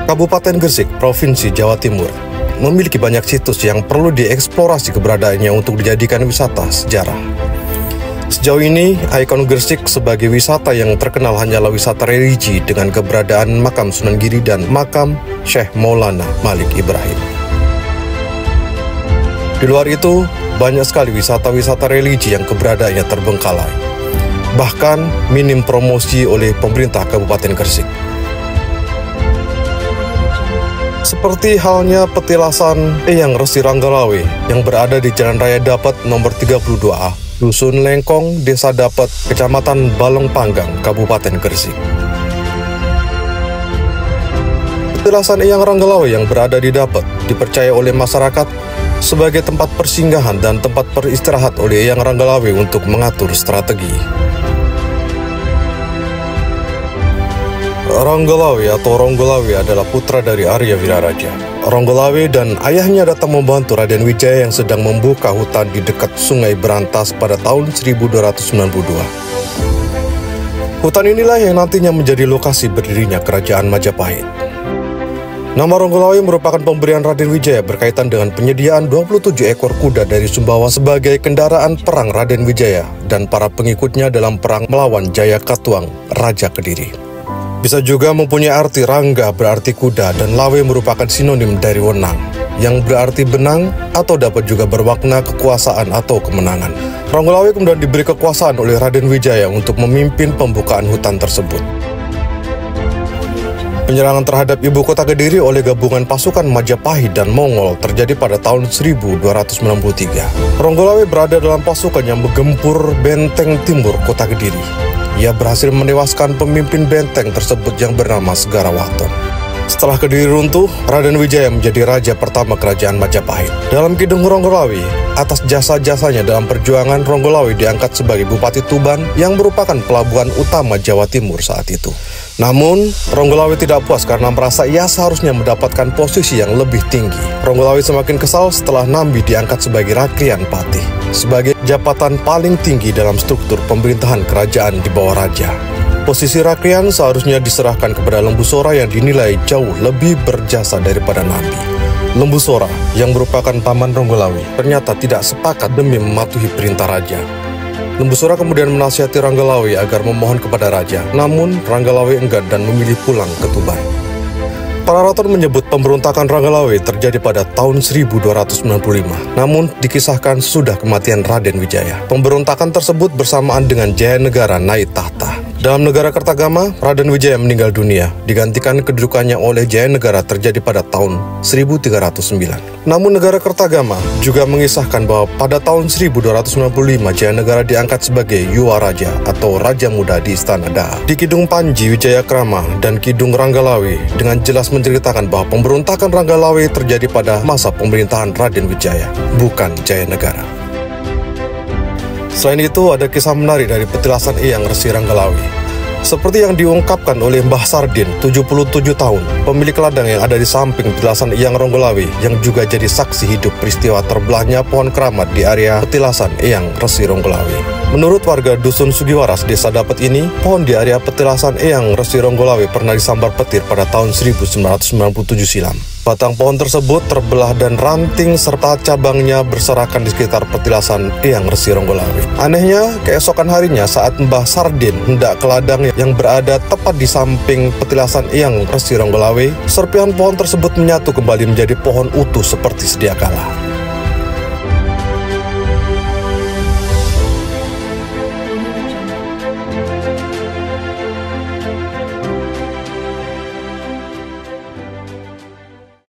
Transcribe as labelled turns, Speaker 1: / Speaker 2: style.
Speaker 1: Kabupaten Gresik, Provinsi Jawa Timur, memiliki banyak situs yang perlu dieksplorasi keberadaannya untuk dijadikan wisata sejarah. Sejauh ini, ikon Gresik sebagai wisata yang terkenal hanyalah wisata religi dengan keberadaan makam Sunan Giri dan makam Syekh Maulana Malik Ibrahim. Di luar itu, banyak sekali wisata-wisata religi yang keberadaannya terbengkalai, bahkan minim promosi oleh pemerintah Kabupaten Gresik. Seperti halnya petilasan Eyang Resi Ranggalawe yang berada di Jalan Raya Dapat nomor 32A, Dusun Lengkong, Desa Dapat, Kecamatan Balong Panggang, Kabupaten Gresik. Petilasan Eyang Ranggalawe yang berada di Dapat dipercaya oleh masyarakat sebagai tempat persinggahan dan tempat beristirahat oleh Eyang Ranggalawe untuk mengatur strategi. Ranggalawe atau Ronggolawe adalah putra dari Arya Wiraraja. Ronggolawe dan ayahnya datang membantu Raden Wijaya yang sedang membuka hutan di dekat Sungai Berantas pada tahun 1292. Hutan inilah yang nantinya menjadi lokasi berdirinya Kerajaan Majapahit. Nama Ronggolawe merupakan pemberian Raden Wijaya berkaitan dengan penyediaan 27 ekor kuda dari Sumbawa sebagai kendaraan perang Raden Wijaya dan para pengikutnya dalam perang melawan Jayakatwang, Raja Kediri. Bisa juga mempunyai arti rangga berarti kuda dan lawe merupakan sinonim dari wenang, yang berarti benang atau dapat juga bermakna kekuasaan atau kemenangan. Ronggolawe kemudian diberi kekuasaan oleh Raden Wijaya untuk memimpin pembukaan hutan tersebut. Penyerangan terhadap ibu kota Kediri oleh gabungan pasukan Majapahit dan Mongol terjadi pada tahun 1293. Ronggolawe berada dalam pasukan yang menggempur benteng timur kota Kediri. Ia berhasil menewaskan pemimpin benteng tersebut yang bernama Segarawaton. Setelah Kediri runtuh, Raden Wijaya menjadi raja pertama kerajaan Majapahit. Dalam Kidung Ronggolawe, atas jasa-jasanya dalam perjuangan, Ronggolawe diangkat sebagai Bupati Tuban yang merupakan pelabuhan utama Jawa Timur saat itu. Namun, Ronggolawe tidak puas karena merasa ia seharusnya mendapatkan posisi yang lebih tinggi. Ronggolawe semakin kesal setelah Nambi diangkat sebagai Raklian Patih, sebagai jabatan paling tinggi dalam struktur pemerintahan kerajaan di bawah raja. Posisi Raklian seharusnya diserahkan kepada Lembu Sora yang dinilai jauh lebih berjasa daripada Nambi. Lembu Sora, yang merupakan paman Ronggolawe, ternyata tidak sepakat demi mematuhi perintah raja. Lembu Sora kemudian menasihati Ranggalawe agar memohon kepada raja, namun Ranggalawe enggan dan memilih pulang ke Tuban. Para raton menyebut pemberontakan Ranggalawe terjadi pada tahun 1295, namun dikisahkan sesudah kematian Raden Wijaya. Pemberontakan tersebut bersamaan dengan Jayanegara naik tahta. Dalam negara Kertagama, Raden Wijaya meninggal dunia, digantikan kedudukannya oleh Jayanegara terjadi pada tahun 1309. Namun negara Kertagama juga mengisahkan bahwa pada tahun 1295 Jayanegara diangkat sebagai Yuwa Raja atau Raja Muda di Istana Daha. Di Kidung Panji Wijayakrama dan Kidung Ranggalawe dengan jelas menceritakan bahwa pemberontakan Ranggalawe terjadi pada masa pemerintahan Raden Wijaya, bukan Jayanegara. Selain itu, ada kisah menarik dari petilasan Eyang Resi Ranggalawe. Seperti yang diungkapkan oleh Mbah Sardin, 77 tahun, pemilik ladang yang ada di samping petilasan Eyang Ronggolawe, yang juga jadi saksi hidup peristiwa terbelahnya pohon keramat di area petilasan Eyang Resi Ronggolawe. Menurut warga Dusun Sugiwaras, Desa Dapat ini, pohon di area petilasan Eyang Resi Ronggolawe pernah disambar petir pada tahun 1997 silam. Batang pohon tersebut terbelah dan ranting serta cabangnya berserakan di sekitar petilasan Eyang Resi Ronggolawe. Anehnya, keesokan harinya saat Mbah Sardin hendak ke ladang yang berada tepat di samping petilasan Eyang Resi Ronggolawe, serpihan pohon tersebut menyatu kembali menjadi pohon utuh seperti sedia kala.